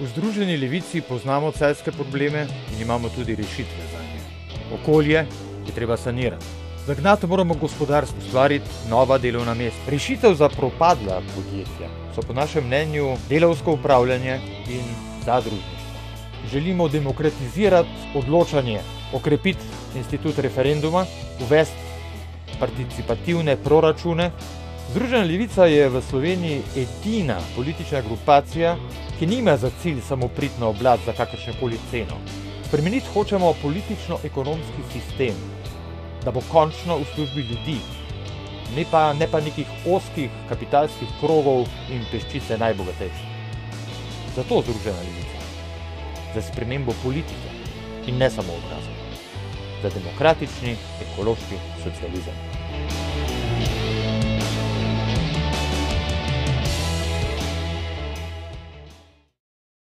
V Združeni levici poznamo celjske probleme in imamo tudi rešitve zanje. Okolje je treba sanirati. Zagnati moramo gospodarstvo, ustvariti nova delovna mesta. Rešitev za propadla podjetja so po našem mnenju delavsko upravljanje in zadružništvo. Želimo demokratizirati odločanje, okrepiti institut referenduma, uvesti participativne proračune. Združena levica je v Sloveniji edina politična grupacija, ki nima za cilj samo priti na oblast za kakršnekoli ceno. Spremeniti hočemo politično-ekonomski sistem, da bo končno v službi ljudi, ne pa nekih ozkih kapitalskih krogov in peščice najbogatejših. Zato Združena levica. Za spremembo politike in ne samo obrazov. Za demokratični ekološki socializem.